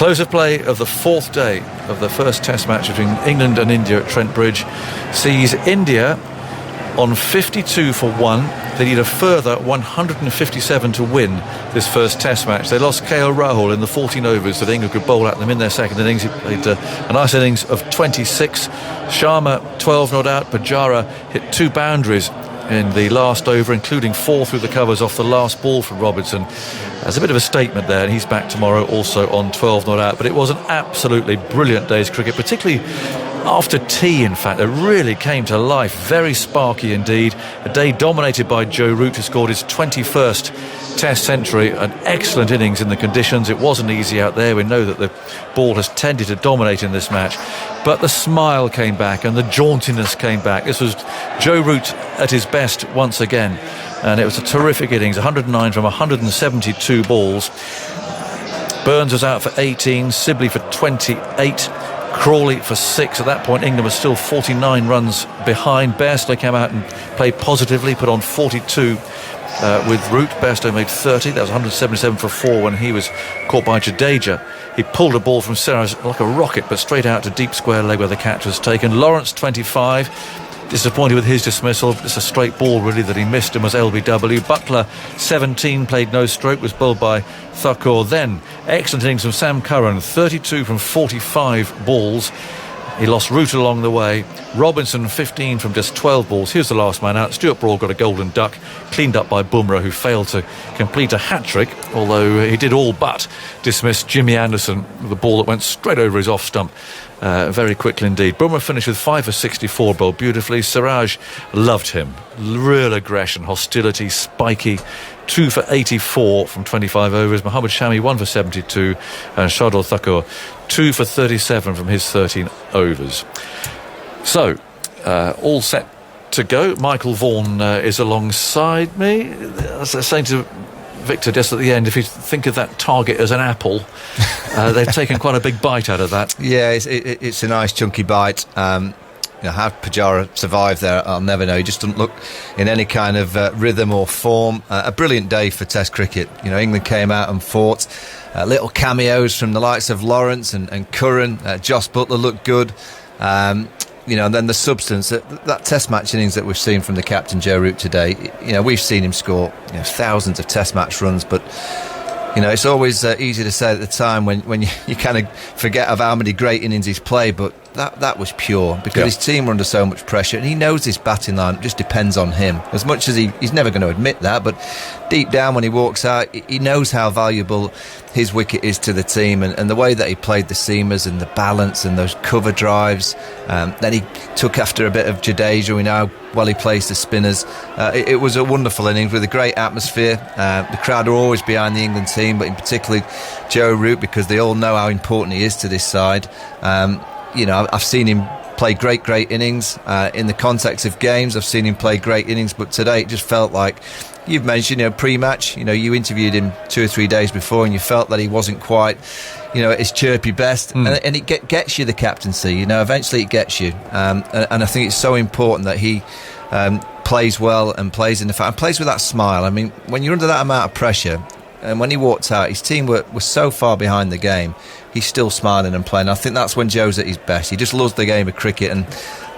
Close of play of the fourth day of the first Test match between England and India at Trent Bridge sees India on 52 for 1. They need a further 157 to win this first Test match. They lost KL Rahul in the 14 overs that England could bowl at them in their second innings. He played a nice innings of 26. Sharma 12 not out. Pujara hit 2 boundaries in the last over, including 4 through the covers off the last ball from Robertson. There's a bit of a statement there, and he's back tomorrow also on 12 not out. But it was an absolutely brilliant day's cricket, particularly after tea, in fact. It really came to life. Very sparky indeed. A day dominated by Joe Root, who scored his 21st Test century. An excellent innings in the conditions. It wasn't easy out there. We know that the ball has tended to dominate in this match. But the smile came back and the jauntiness came back. This was Joe Root at his best once again. And it was a terrific innings. 109 from 172 balls. Burns was out for 18. Sibley for 28. Crawley for 6. At that point, England was still 49 runs behind. Bairstow came out and played positively, put on 42 with Root. Bairstow made 30. That was 177 for 4 when he was caught by Jadeja. He pulled a ball from Siraj like a rocket, but straight out to deep square leg where the catch was taken. Lawrence 25. Disappointed with his dismissal. It's a straight ball really that he missed and was LBW. Buttler 17, played no stroke, was bowled by Thakur. Then excellent innings from Sam Curran, 32 from 45 balls. He lost Root along the way. Robinson 15 from just 12 balls. Here's the last man out. Stuart Broad got a golden duck, cleaned up by Bumrah, who failed to complete a hat-trick, although he did all but dismiss Jimmy Anderson with a ball that went straight over his off stump. Very quickly indeed. Bumrah finished with 5 for 64, bowled beautifully. Siraj loved him. Real aggression, hostility, spiky. 2 for 84 from 25 overs. Mohammad Shami 1 for 72, and Shardul Thakur 2 for 37 from his 13 overs. So all set to go. Michael Vaughan is alongside me. As I was saying to Victor just at the end, if you think of that target as an apple, they've taken quite a big bite out of that. Yeah, it's a nice chunky bite. How Pujara survived there, I'll never know. He just doesn't look in any kind of rhythm or form. A brilliant day for Test cricket. England came out and fought. Little cameos from the likes of Lawrence and Curran. Joss Butler looked good. And then the substance, that Test match innings that we've seen from the captain Joe Root today. We've seen him score thousands of Test match runs, but it's always easy to say at the time when you kind of forget of how many great innings he's played, but that was pure because his team were under so much pressure, and he knows his batting line just depends on him. As much as he's never going to admit that, but deep down when he walks out, he knows how valuable his wicket is to the team, and the way that he played the seamers and the balance and those cover drives. Then he took after a bit of Jadeja. We know well he plays the spinners. It was a wonderful innings with a great atmosphere. The crowd are always behind the England team, but in particular Joe Root, because they all know how important he is to this side. I've seen him play great innings in the context of games. I've seen him play great innings, but today it just felt like, you've mentioned, pre-match, you interviewed him 2 or 3 days before and you felt that he wasn't quite, at his chirpy best. And it gets you the captaincy, eventually it gets you. And I think it's so important that he plays well and plays in the and plays with that smile. I mean, when you're under that amount of pressure, and when he walked out, his team were so far behind the game, he's still smiling and playing. I think that's when Joe's at his best. He just loves the game of cricket, and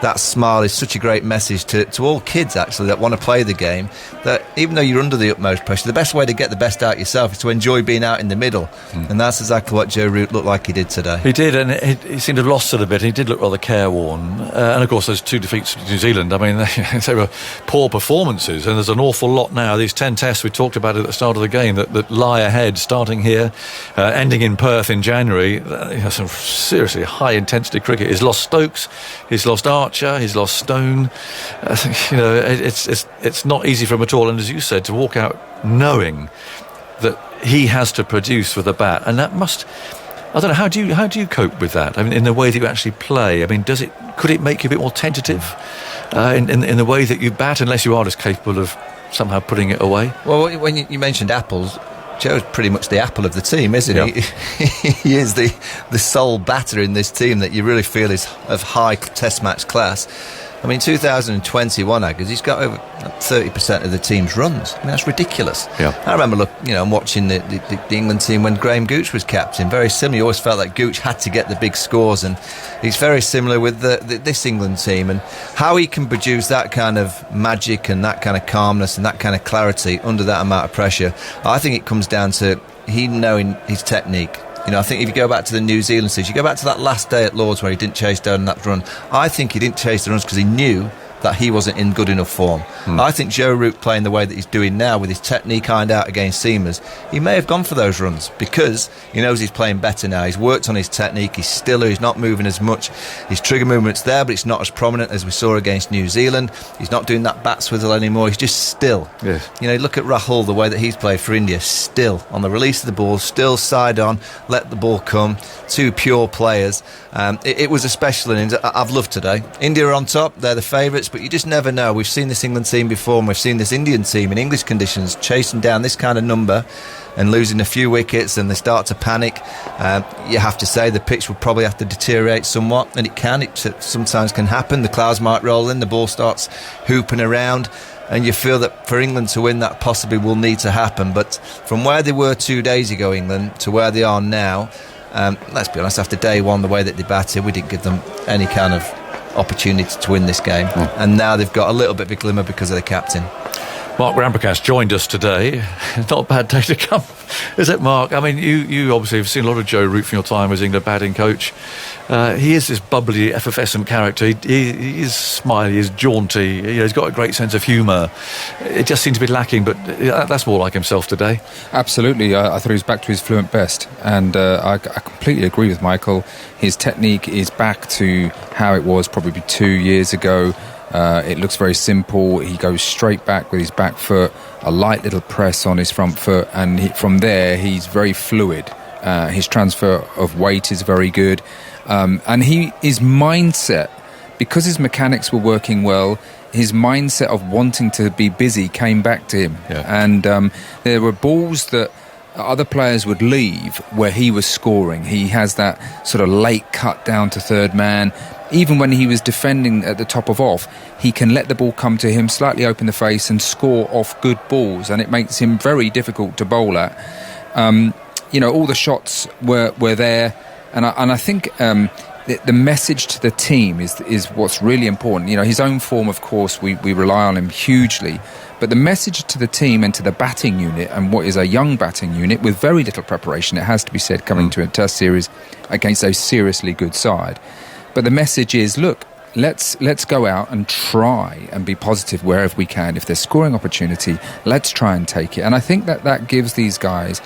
that smile is such a great message to all kids actually that want to play the game, that even though you're under the utmost pressure, the best way to get the best out yourself is to enjoy being out in the middle. And that's exactly what Joe Root looked like he did today. He did, and he seemed to have lost it a bit. He did look rather careworn, and of course those 2 defeats to New Zealand, I mean they were poor performances, and there's an awful lot now. These 10 tests we talked about at the start of the game that lie ahead, starting here, ending in Perth in January. Some seriously high intensity cricket. He's lost Stokes, he's lost Archer, he's lost Stone. It's not easy for him at all, and as you said, to walk out knowing that he has to produce with a bat, and that must, I don't know, how do you cope with that? I mean, in the way that you actually play, I mean, could it make you a bit more tentative in the way that you bat, unless you are just capable of somehow putting it away? Well, when you mentioned apples, Joe's pretty much the apple of the team, isn't he? He is the sole batter in this team that you really feel is of high Test match class. I mean, 2021, because he's got over 30% of the team's runs. I mean, that's ridiculous. Yeah. I remember watching the England team when Graham Gooch was captain. Very similar. You always felt like Gooch had to get the big scores, and he's very similar with this England team. And how he can produce that kind of magic and that kind of calmness and that kind of clarity under that amount of pressure, I think it comes down to he knowing his technique. I think if you go back to the New Zealand series, you go back to that last day at Lords where he didn't chase down that run. I think he didn't chase the runs because he knew that he wasn't in good enough form. I think Joe Root playing the way that he's doing now with his technique ironed out against seamers, he may have gone for those runs because he knows he's playing better now. He's worked on his technique, he's stiller, he's not moving as much. His trigger movement's there, but it's not as prominent as we saw against New Zealand. He's not doing that bat swizzle anymore, he's just still. Yes. Look at Rahul, the way that he's played for India, still on the release of the ball, still side on, let the ball come. Two pure players. It was a special innings. I've loved today. India are on top, they're the favourites, but you just never know. We've seen this England team before, and we've seen this Indian team in English conditions chasing down this kind of number and losing a few wickets, and they start to panic. You have to say the pitch will probably have to deteriorate somewhat, and it sometimes can happen. The clouds might roll in, the ball starts hooping around, and you feel that for England to win, that possibly will need to happen. But from where they were 2 days ago, England, to where they are now, let's be honest, after day one, the way that they batted, we didn't give them any kind of opportunity to win this game. And now they've got a little bit of a glimmer because of the captain. Mark Ramprakash joined us today. Not a bad day to come, is it, Mark? I mean, you obviously have seen a lot of Joe Root from your time as England batting coach. He is this bubbly, effervescent character. He is smiley, he's jaunty. He's got a great sense of humour. It just seems to be lacking, but that's more like himself today. Absolutely. I thought he was back to his fluent best, and I completely agree with Michael. His technique is back to how it was probably 2 years ago. It looks very simple. He goes straight back with his back foot, a light little press on his front foot, and from there he's very fluid. His transfer of weight is very good, and his mindset, because his mechanics were working well, his mindset of wanting to be busy came back to him. Yeah. And there were balls that other players would leave where he was scoring. He has that sort of late cut down to third man. Even when he was defending at the top of off, he can let the ball come to him, slightly open the face and score off good balls, and it makes him very difficult to bowl at. All the shots were there, and I think the message to the team is what's really important. His own form, of course, we rely on him hugely, but the message to the team and to the batting unit, and what is a young batting unit with very little preparation, it has to be said, coming to a test series against a seriously good side. But the message is, look, let's go out and try and be positive wherever we can. If there's scoring opportunity, let's try and take it. And I think that gives these guys,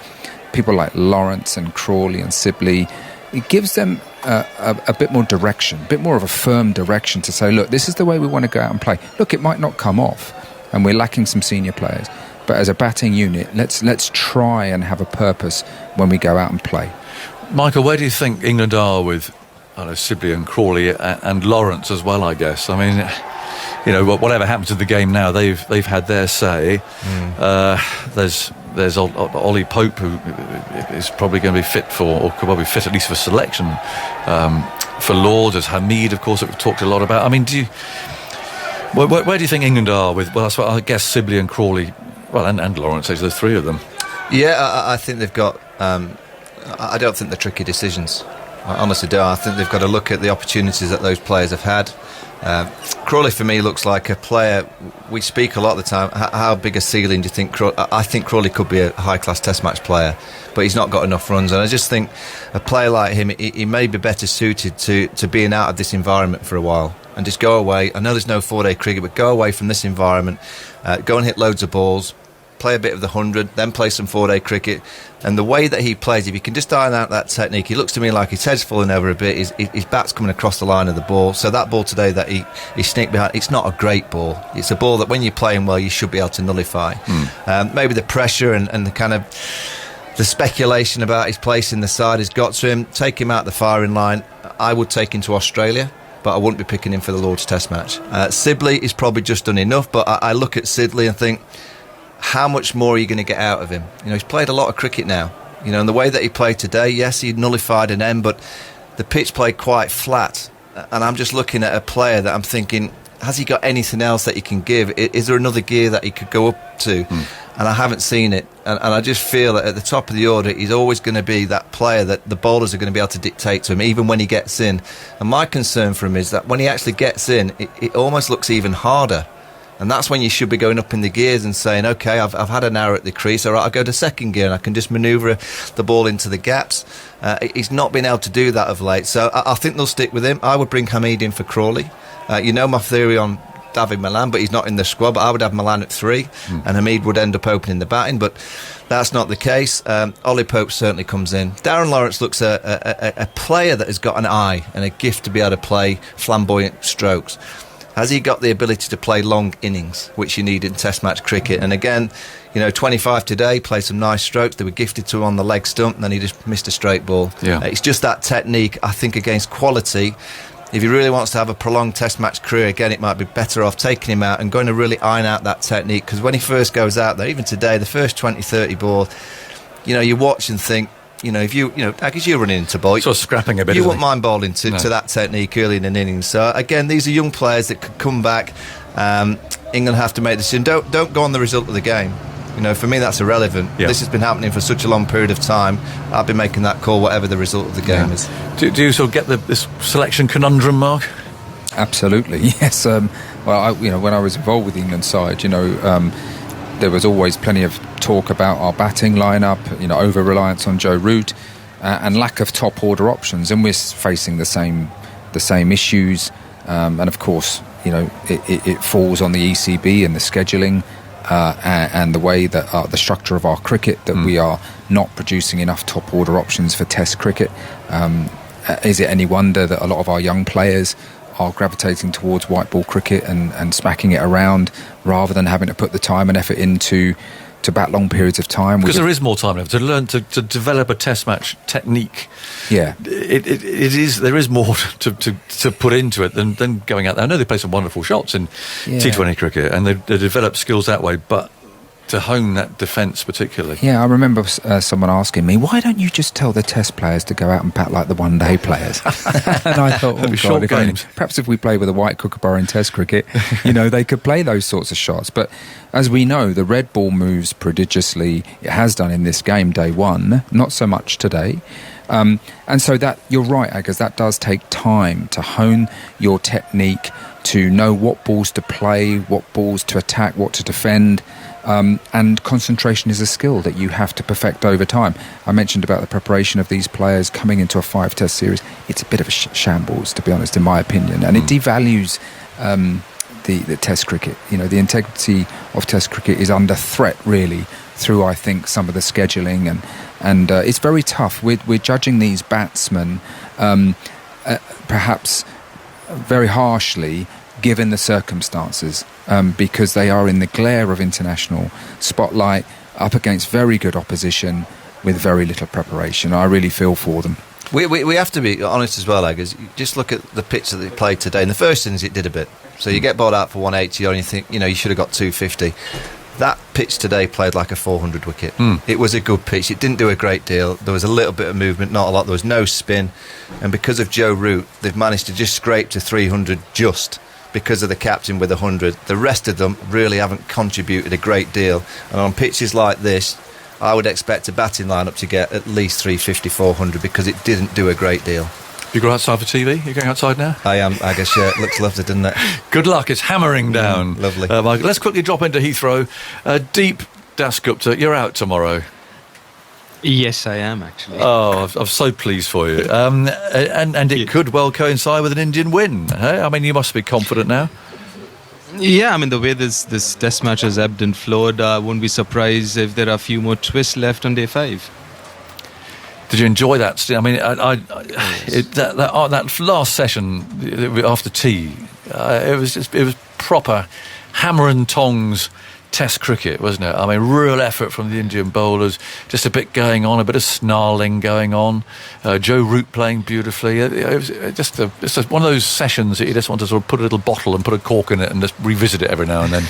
people like Lawrence and Crawley and Sibley, it gives them a bit more direction, a bit more of a firm direction to say, look, this is the way we want to go out and play. Look, it might not come off, and we're lacking some senior players. But as a batting unit, let's try and have a purpose when we go out and play. Michael, where do you think England are with Sibley and Crawley and Lawrence as well, I guess? I mean, whatever happens to the game now, they've had their say. There's Ollie Pope, who is probably going to be fit or could probably fit at least for selection for Lords. There's Hamid, of course, that we've talked a lot about. I mean, where do you think England are with? Well, I guess Sibley and Crawley, and Lawrence. There's the three of them. Yeah, I think they've got. I don't think they're tricky decisions. I honestly do. I think they've got to look at the opportunities that those players have had. Crawley, for me, looks like a player. We speak a lot of the time. How big a ceiling do you think? I think Crawley could be a high-class Test match player, but he's not got enough runs. And I just think a player like him, he may be better suited to being out of this environment for a while and just go away. I know there's no 4-day cricket, but go away from this environment, go and hit loads of balls, play a bit of the 100, then play some 4-day cricket. And the way that he plays, if he can just iron out that technique, he looks to me like his head's falling over a bit, his bat's coming across the line of the ball. So that ball today that he sneaked behind, it's not a great ball. It's a ball that when you're playing well, you should be able to nullify. Maybe the pressure and the kind of the speculation about his place in the side has got to him. Take him out the firing line. I would take him to Australia, but I wouldn't be picking him for the Lord's Test match. Sibley is probably just done enough, but I look at Sibley and think, how much more are you going to get out of him? He's played a lot of cricket now. And the way that he played today, yes, he nullified an end, but the pitch played quite flat. And I'm just looking at a player that I'm thinking, has he got anything else that he can give? Is there another gear that he could go up to? And I haven't seen it. And I just feel that at the top of the order, he's always going to be that player that the bowlers are going to be able to dictate to him, even when he gets in. And my concern for him is that when he actually gets in, it almost looks even harder. And that's when you should be going up in the gears and saying, OK, I've had an hour at the crease, all right, I'll go to second gear and I can just manoeuvre the ball into the gaps. He's not been able to do that of late. So I think they'll stick with him. I would bring Hamid in for Crawley. You know my theory on David Milan, but he's not in the squad. But I would have Milan at 3 and Hamid would end up opening the batting, but that's not the case. Ollie Pope certainly comes in. Darren Lawrence looks a player that has got an eye and a gift to be able to play flamboyant strokes. Has he got the ability to play long innings, which you need in Test match cricket? And again, 25 today, played some nice strokes. They were gifted to him on the leg stump, and then he just missed a straight ball. It's just that technique, I think, against quality. If he really wants to have a prolonged Test match career, again, it might be better off taking him out and going to really iron out that technique. Because when he first goes out there, even today, the first 20, 30 balls, you watch and think, if I guess you're running into ball, sort of scrapping a bit. You wouldn't mind bowling to that technique early in an innings. So again, these are young players that could come back. England have to make the decision. Don't go on the result of the game. For me, that's irrelevant. This has been happening for such a long period of time. I'll be making that call, whatever the result of the game is. Do you sort of get this selection conundrum, Mark? Absolutely, yes. When I was involved with the England side, there was always plenty of talk about our batting lineup, over-reliance on Joe Root, and lack of top order options, and we're facing the same issues. And of course, it falls on the ECB and the scheduling and the way that the structure of our cricket, that we are not producing enough top order options for Test cricket. Is it any wonder that a lot of our young players are gravitating towards white ball cricket and smacking it around rather than having to put the time and effort into bat long periods of time? Because there is more time to learn to develop a Test match technique. There is more to put into it than going out there. I know they play some wonderful shots in T20 cricket and they develop skills that way, but to hone that defence particularly. I remember someone asking me, why don't you just tell the Test players to go out and bat like the one-day players? And I thought, perhaps if we play with a white kookaburra in Test cricket, they could play those sorts of shots. But as we know, the red ball moves prodigiously. It has done in this game, day one, not so much today. And so that, you're right, Agaz, that does take time to hone your technique, to know what balls to play, what balls to attack, what to defend. And concentration is a skill that you have to perfect over time. I mentioned about the preparation of these players coming into a 5-test series. It's a bit of a shambles, to be honest, in my opinion, and it devalues the Test cricket. The integrity of Test cricket is under threat, really, through, I think, some of the scheduling, and it's very tough. We're judging these batsmen perhaps very harshly, given the circumstances, because they are in the glare of international spotlight, up against very good opposition with very little preparation. I really feel for them. We have to be honest as well, Agaz. Just look at the pitch that they played today. In the first innings, it did a bit. So you get bowled out for 180, and you think, you should have got 250. That pitch today played like a 400 wicket. It was a good pitch. It didn't do a great deal. There was a little bit of movement, not a lot. There was no spin. And because of Joe Root, they've managed to just scrape to 300 just because of the captain with 100. The rest of them really haven't contributed a great deal. And on pitches like this, I would expect a batting lineup to get at least 350, 400 because it didn't do a great deal. You go outside for TV? You're going outside now? I am, I guess, yeah. It looks lovely, doesn't it? Good luck. It's hammering down. Lovely. Michael, let's quickly drop into Heathrow. Deep Dasgupta, you're out tomorrow. Yes, I am, actually. Oh, I'm so pleased for you. And it could well coincide with an Indian win. Hey? I mean, you must be confident now. Yeah, I mean, the way this Test match has ebbed and flowed, I wouldn't be surprised if there are a few more twists left on day 5. Did you enjoy that? I mean, that last session after tea, it was proper hammer and tongs Test cricket, wasn't it? I mean, real effort from the Indian bowlers, just a bit going on, a bit of snarling going on. Joe Root playing beautifully. It was just one of those sessions that you just want to sort of put a little bottle and put a cork in it and just revisit it every now and then.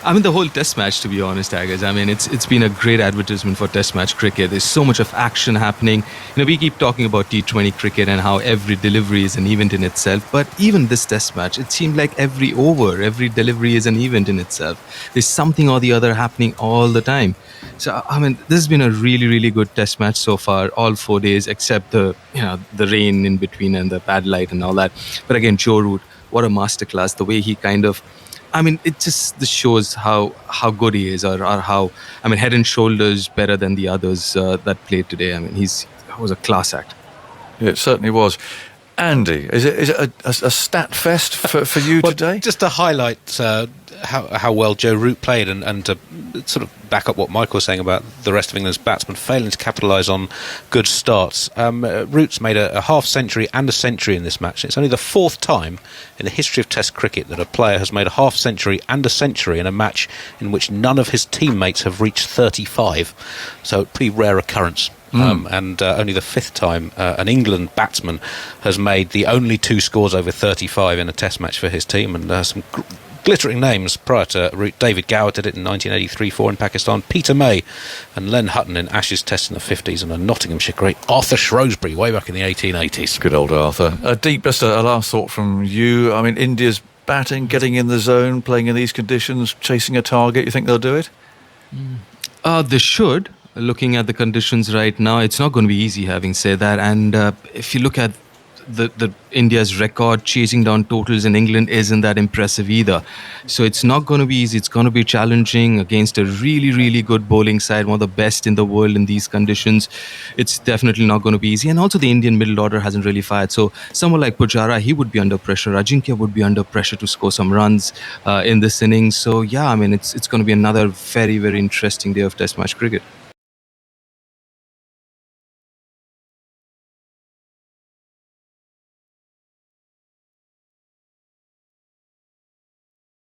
I mean, the whole Test match, to be honest, Agus. I mean, it's been a great advertisement for Test match cricket. There's so much of action happening. We keep talking about T20 cricket and how every delivery is an event in itself. But even this Test match, it seemed like every over, every delivery is an event in itself. There's something or the other happening all the time. So, I mean, this has been a really, really good Test match so far, all 4 days, except the rain in between and the bad light and all that. But again, Joe Root, what a masterclass! The way he kind of, I mean, it just this shows how good he is, or how, I mean, head and shoulders better than the others that played today. I mean, he was a class act. Yeah, it certainly was. Andy, is it a stat fest for you today? Just to highlight how well Joe Root played, and to sort of back up what Michael was saying about the rest of England's batsmen failing to capitalise on good starts. Root's made a half century and a century in this match. It's only the 4th time in the history of Test cricket that a player has made a half century and a century in a match in which none of his teammates have reached 35. So a pretty rare occurrence. And only the 5th time an England batsman has made the only 2 scores over 35 in a Test match for his team, and some glittering names prior to Root. David Gower did it in 1983-4 in Pakistan, Peter May and Len Hutton in Ashes Test in the 50s, and a Nottinghamshire great Arthur Shrewsbury way back in the 1880s. Good old Arthur. Deep, just a last thought from you. I mean, India's batting, getting in the zone, playing in these conditions, chasing a target. You think they'll do it? They should. Looking at the conditions right now, it's not going to be easy, having said that. And if you look at the India's record, chasing down totals in England isn't that impressive either. So it's not going to be easy. It's going to be challenging against a really, really good bowling side, one of the best in the world in these conditions. It's definitely not going to be easy. And also the Indian middle order hasn't really fired. So someone like Pujara, he would be under pressure. Ajinkya would be under pressure to score some runs in this innings. So yeah, I mean, it's going to be another very, very interesting day of Test match cricket.